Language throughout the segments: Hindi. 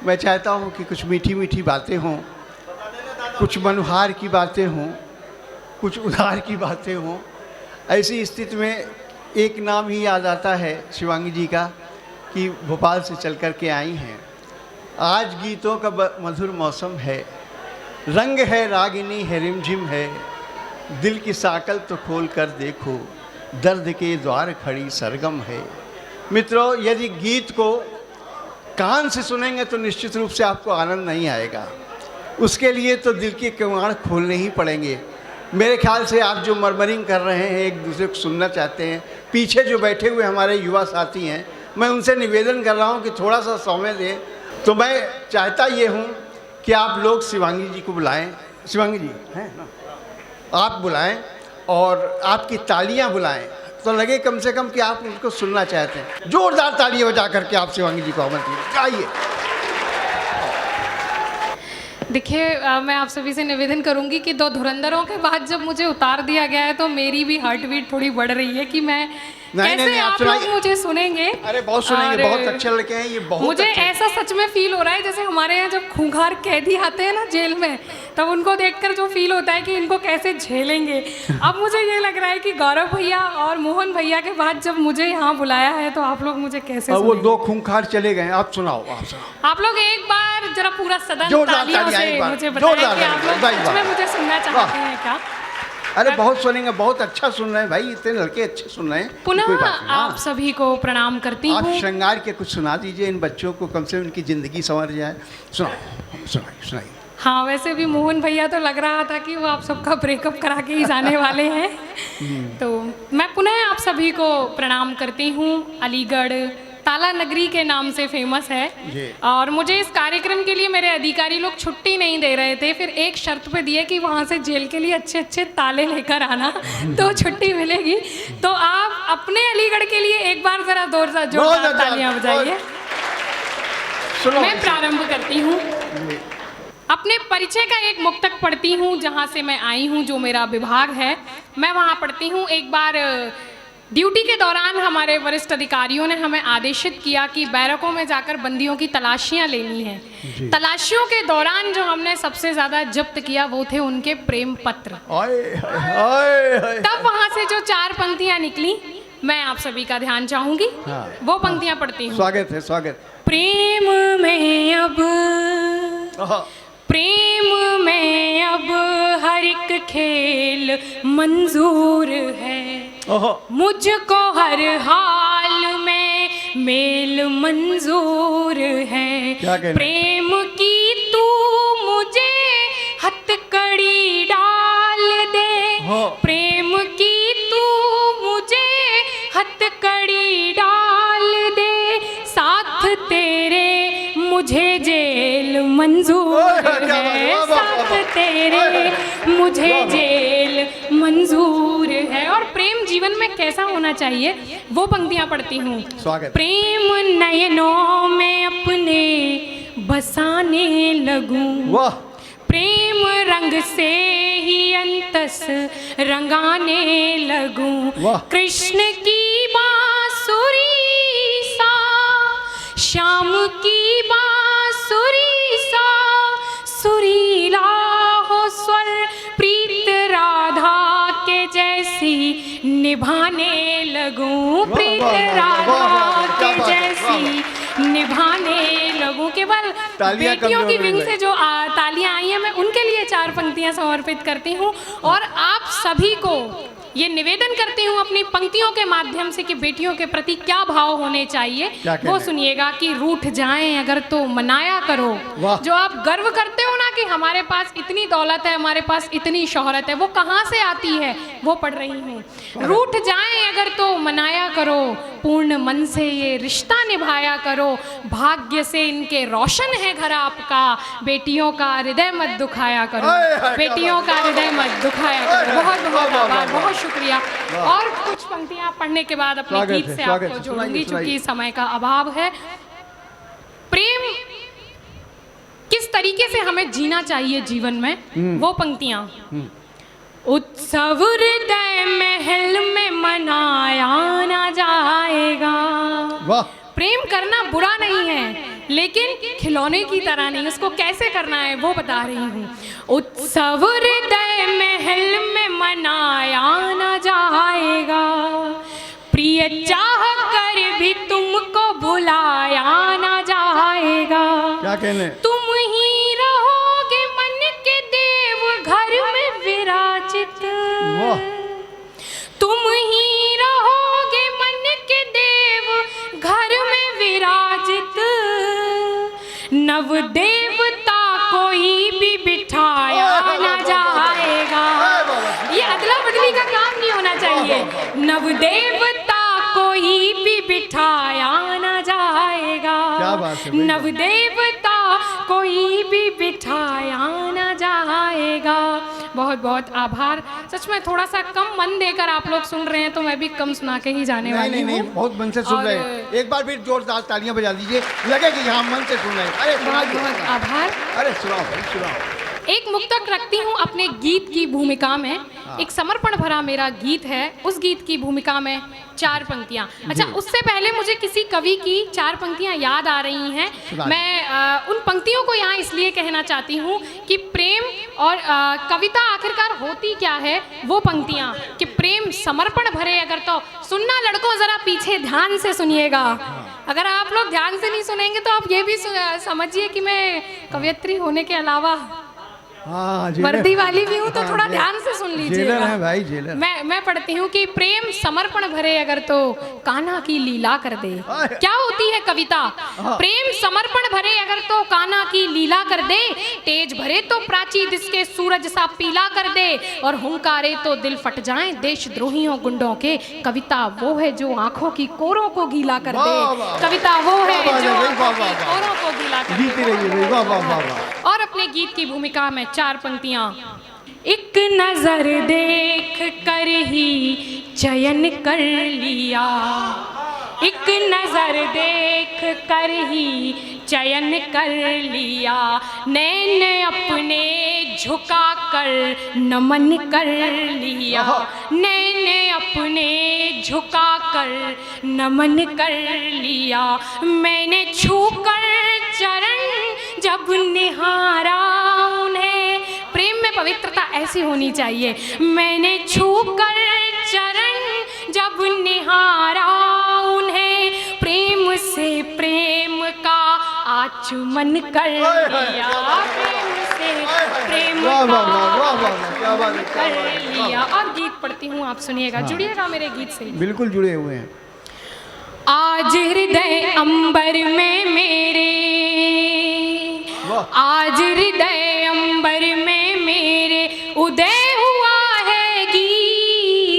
मैं चाहता हूँ कि कुछ मीठी मीठी बातें हों, कुछ मनोहार की बातें हों, कुछ उधार की बातें हों। ऐसी स्थिति में एक नाम ही याद आता है शिवांगी जी का कि भोपाल से चल कर के आई हैं। आज गीतों का मधुर मौसम है, रंग है रागिनी है, रिमझिम है, दिल की साकल तो खोल कर देखो, दर्द के द्वार खड़ी सरगम है। मित्रों, यदि गीत को कान से सुनेंगे तो निश्चित रूप से आपको आनंद नहीं आएगा, उसके लिए तो दिल के किवाड़ खोलने ही पड़ेंगे। मेरे ख्याल से आप जो मरमरिंग कर रहे हैं, एक दूसरे को सुनना चाहते हैं, पीछे जो बैठे हुए हमारे युवा साथी हैं, मैं उनसे निवेदन कर रहा हूं कि थोड़ा सा समय दें। तो मैं चाहता ये हूं कि आप लोग शिवांगी जी को बुलाएं। शिवांगी जी हैं ना, आप बुलाएं और आपकी तालियां बुलाएं, तो लगे कम से कम कि आप उनको सुनना चाहते हैं। जोरदार तालियां बजा करके आप शिवांगी जी को आमंत्रित आइए। देखिए, मैं आप सभी से निवेदन करूंगी कि दो धुरंधरों के बाद जब मुझे उतार दिया गया है तो मेरी भी हार्ट बीट थोड़ी बढ़ रही है कि मैं कैसे आप लोग मुझे सुनेंगे। अरे बहुत सुनेंगे, बहुत अच्छे लड़के हैं ये, बहुत मुझे ऐसा सच में फील हो रहा है जैसे हमारे यहाँ जब खूंखार कैदी आते हैं ना जेल में, तब उनको देखकर जो फील होता है कि इनको कैसे झेलेंगे। अब मुझे ये लग रहा है कि गौरव भैया और मोहन भैया के बाद जब मुझे यहाँ बुलाया है तो आप लोग मुझे कैसे वो दो खूंखार चले गए, आप सुनाओ। आप लोग एक बार जरा पूरा सदन तालियों से मुझे बताएं कि आप लोग सच में मुझे सुनना चाहते हैं क्या? अरे बहुत सुनेंगे, बहुत अच्छा सुन रहे हैं भाई, इतने लड़के अच्छे सुन रहे हैं। पुनः आप सभी को प्रणाम करती हूँ। आप श्रृंगार के कुछ सुना दीजिए इन बच्चों को, कम से कम उनकी ज़िंदगी संवर जाए। सुनाइए। हाँ, वैसे भी मोहन भैया तो लग रहा था कि वो आप सबका ब्रेकअप करा के ही जाने वाले हैं। तो मैं पुनः आप सभी को प्रणाम करती हूँ। अलीगढ़ ताला नगरी के नाम से फेमस है और मुझे इस कार्यक्रम के लिए मेरे अधिकारी लोग छुट्टी नहीं दे रहे थे। फिर एक शर्त पे दिए कि वहाँ से जेल के लिए अच्छे अच्छे ताले लेकर आना तो छुट्टी मिलेगी। तो आप अपने अलीगढ़ के लिए एक बार जरा जोरदार तालियां बजाइए। मैं प्रारंभ करती हूँ। अपने परिचय का एक मुक्तक पढ़ती हूँ जहाँ से मैं आई हूँ, जो मेरा विभाग है, मैं वहाँ पढ़ती हूँ। एक बार ड्यूटी के दौरान हमारे वरिष्ठ अधिकारियों ने हमें आदेशित किया कि बैरकों में जाकर बंदियों की तलाशियां लेनी हैं। तलाशियों के दौरान जो हमने सबसे ज़्यादा जब्त किया वो थे उनके प्रेम पत्र। तब वहाँ से जो 4 पंक्तियाँ निकली, मैं आप सभी का ध्यान चाहूंगी। वो पंक्तियाँ पढ़ती हूँ। स्वागत है, स्वागत। प्रेम में अब हर एक खेल मंजूर है, मुझको हर हाल में मेल मंजूर है। प्रेम की तू मुझे हथकड़ी डाल दे, प्रेम की तू मुझे हथकड़ी डाल दे, साथ तेरे मुझे जेल मंजूर है, साथ तेरे मुझे जेल मंजूर है। और प्रेम जीवन में कैसा होना चाहिए वो पंक्तियां पढ़ती हूँ। प्रेम नयनों में अपने बसाने लगूं, प्रेम रंग से ही अंतस रंगाने लगूं, कृष्ण की बांसुरी सा, श्याम की बांसुरी सा, सुरीला हो स्वर प्रीत राधा के जैसी निभाने लगूं, प्रीत राधा के जैसी निभाने लगूं। केवल बेटियों की विंग से जो तालियां आई हैं, मैं उनके लिए 4 पंक्तियां समर्पित करती हूं और आप सभी को ये निवेदन करती हूँ अपनी पंक्तियों के माध्यम से कि बेटियों के प्रति क्या भाव होने चाहिए वो सुनिएगा। कि रूठ जाएं अगर तो मनाया करो, जो आप गर्व करते हो ना कि हमारे पास इतनी दौलत है, हमारे पास इतनी शोहरत है, वो कहाँ से आती है वो पढ़ रही हूँ। रूठ जाएं अगर तो मनाया करो, पूर्ण मन से ये रिश्ता निभाया करो, भाग्य से इनके रोशन है घर आपका, बेटियों का हृदय मत दुखाया करो, बेटियों का हृदय मत दुखाया करो। बहुत बहुत आभार, बहुत शुक्रिया। और कुछ पंक्तियां पढ़ने के बाद अपने गीत से आपको जोड़ूंगी चूंकि समय का अभाव है। प्रेम किस तरीके से हमें जीना चाहिए जीवन में, वो पंक्तियां। उत्सव हृदय महल में मनाया ना जाएगा, प्रेम करना बुरा नहीं है, लेकिन खिलौने की तरह नहीं, उसको कैसे करना है वो बता रही हूँ। उत्सव हृदय महल में मनाया न जाएगा, प्रिय चाह कर भी तुमको भुलाया न जाएगा। क्या कहने? तुम ही रहोगे मन के देव घर में विराजित, तुम ही रहोगे मन के देव घर में विराजित। नव देवता कोई भी बिठाया न जाएगा, ये अदला बदली का काम नहीं होना चाहिए। नव देवता कोई भी बिठाया न जाएगा, नव देवता कोई भी बिठाया न जाएगा। बहुत बहुत आभार। सच में थोड़ा सा कम मन देकर आप लोग सुन रहे हैं, तो मैं भी कम सुना के ही जाने वाली हूँ। नहीं, बहुत मन से सुन रहे हैं। एक बार फिर जोरदार तालियां बजा दीजिए, लगे कि यहाँ मन से सुन रहे हैं। अरे बहुत बहुत आभार। अरे सुनाओ भाई, सुनाओ। एक मुक्तक रखती हूँ अपने गीत की भूमिका में, एक समर्पण भरा मेरा गीत है, उस गीत की भूमिका में 4 पंक्तियाँ। अच्छा, उससे पहले मुझे किसी कवि की 4 पंक्तियाँ याद आ रही हैं। मैं उन पंक्तियों को यहाँ इसलिए कहना चाहती हूँ कि प्रेम और कविता आखिरकार होती क्या है, वो पंक्तियाँ कि प्रेम समर्पण भरे। अगर तो सुनना लड़कों, ज़रा पीछे ध्यान से सुनिएगा। अगर आप लोग ध्यान से नहीं सुनेंगे तो आप ये भी समझिए कि मैं कवयित्री होने के अलावा वर्दी वाली भी हूँ, तो थोड़ा ध्यान से सुन लीजिएगा। जेलर है भाई, जेलर। मैं पढ़ती हूँ कि प्रेम समर्पण भरे अगर तो कान्हा की लीला कर दे। क्या होती है कविता? प्रेम समर्पण भरे अगर तो कान्हा की लीला कर दे, तेज भरे तो प्राची जिसके सूरज सा पीला कर दे, और हुंकारे तो दिल फट जाए देशद्रोहियों गुंडों के। कविता वो है जो आंखों की कोरों को गीला कर दे, कविता वो है जो आंखों की कोरों को गीला कर दे। और अपने गीत की भूमिका में 4 पंक्तियाँ। एक नजर देख कर ही चयन कर लिया, एक नजर देख कर ही चयन कर लिया, नैन अपने झुका कर नमन कर लिया, नैन अपने झुका कर नमन कर लिया। मैंने छू कर चरण जब निहारा उन्हें, प्रेम में पवित्रता ऐसी होनी चाहिए। मैंने छू कर चरण जब निहारा उन्हें, प्रेम से प्रेम का आचमन कर लिया, प्रेम से प्रेम का आचमन कर लिया। और गीत पढ़ती हूँ, आप सुनिएगा, जुड़िएगा मेरे गीत से। बिल्कुल जुड़े हुए हैं। आज हृदय अंबर में मेरे, आज हृदय अंबर में मेरे उदय हुआ है गीत।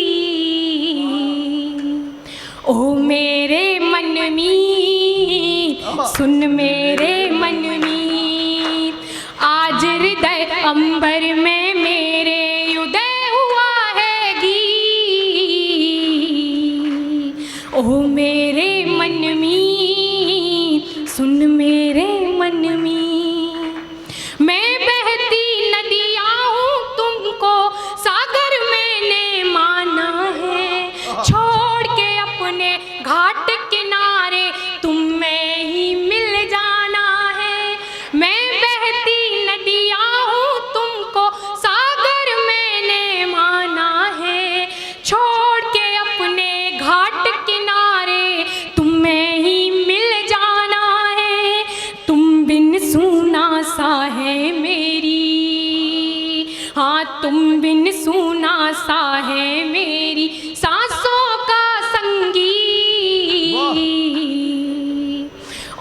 ओ मेरे मन मीत, सुन मेरे मन मीत, आज हृदय अंबर में मेरे उदय हुआ है गीत। ओ मेरे मन मीत, सुन मेरे मन मीत। मैं बहती नदिया हूँ, तुमको सागर मैंने माना है, छोड़ के अपने घाट किनारे तुम में ही मिल जाना है। मैं बहती नदिया हूँ, तुमको सागर मैंने माना है, छोड़ के अपने घाट किनारे तुम में ही मिल जाना है। तुम बिन सूना सा है मेरी, हाँ तुम बिन सूना सा है मेरी सांसों का संगीत।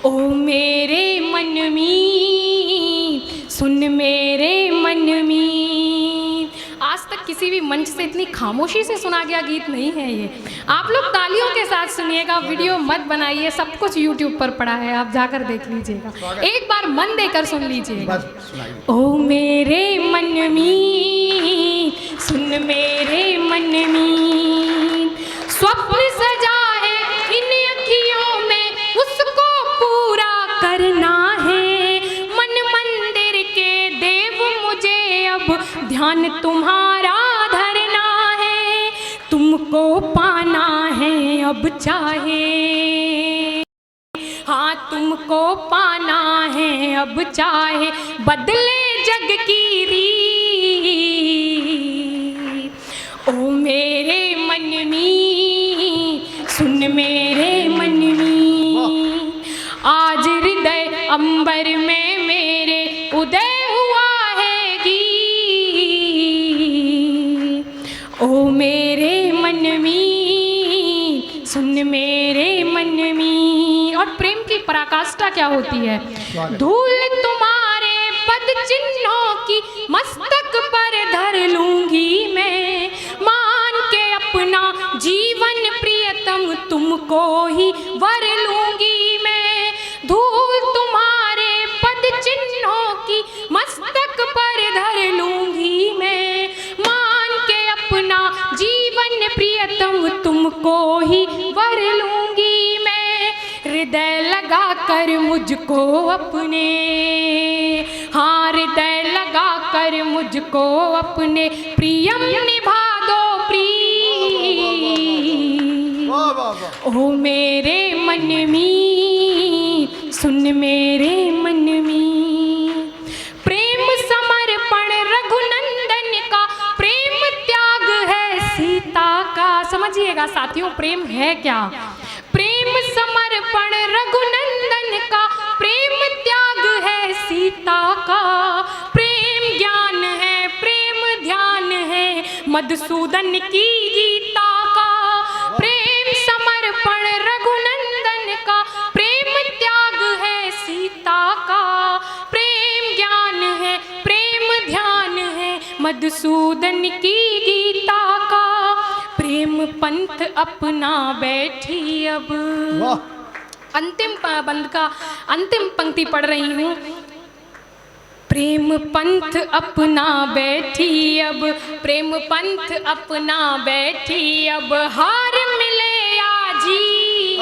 ओ मेरे मन मीत, सुन मेरे मन मीत। आज तक किसी भी मंच से इतनी खामोशी से सुना गया गीत नहीं है ये। आप लोग तालियों के साथ सुनिएगा, वीडियो मत बनाइए, सब कुछ YouTube पर पड़ा है, आप जाकर देख लीजिएगा। एक बार मन देकर सुन लीजिएगा। ओ मेरे मन मीत, सुन मेरे मन मीत, स्वप्न सजा है इन अखियों में, उसको पूरा करना है। मन मंदिर के देव मुझे अब ध्यान तुम्हारा धरना है, तुमको पाना है अब चाहे, हाँ तुमको पाना है, अब चाहे बदले जग की रीत। ओ मेरे मन में सुन मेरे मन में, आज हृदय अंबर में मेरे उदय हुआ है गीत। ओ मेरे मन में सुन मेरे मन में। और प्रेम की पराकाष्ठा क्या होती है? धूल तुम्हारे पद चिन्हों की मस्तक पर धर लूंगी मैं, मान के अपना जीवन प्रियतम तुमको ही वर लूंगी मैं। धूल तुम्हारे पद चिन्हों की मस्तक पर धर लूंगी मैं, मान के अपना जीवन प्रियतम तुमको ही वर लूंगी मैं। हृदय लगा कर मुझको अपने, हाँ हृदय लगा कर मुझको अपने प्रियम निभा दो प्रीत। ओ मेरे मन में सुन मेरे मन में, प्रेम समर्पण रघुनंदन का, प्रेम त्याग है सीता का। समझिएगा साथियों, प्रेम है क्या? प्रेम समर्पण रघुनंदन का, प्रेम त्याग है सीता का। प्रेम ज्ञान है, प्रेम ध्यान है मधुसूदन की गीता का। प्रेम समर्पण रघुनंदन का, प्रेम त्याग है सीता का। प्रेम ज्ञान है, प्रेम ध्यान है मधुसूदन की गीता का। प्रेम पंथ अपना बैठी अब, अंतिम बंद का अंतिम पंक्ति पढ़ रही हूँ। प्रेम पंथ अपना बैठी अब, प्रेम पंथ अपना बैठी अब, हार मिले या जीत।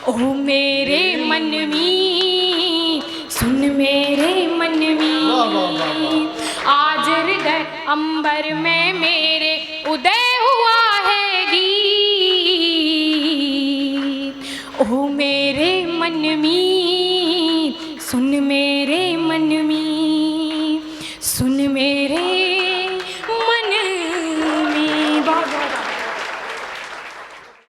ओ मेरे मन में सुन मेरे मन में, आज हृदय अंबर में मेरे उदय हुआ है गीत। ओ मेरे मन में सुन मेरे मन में।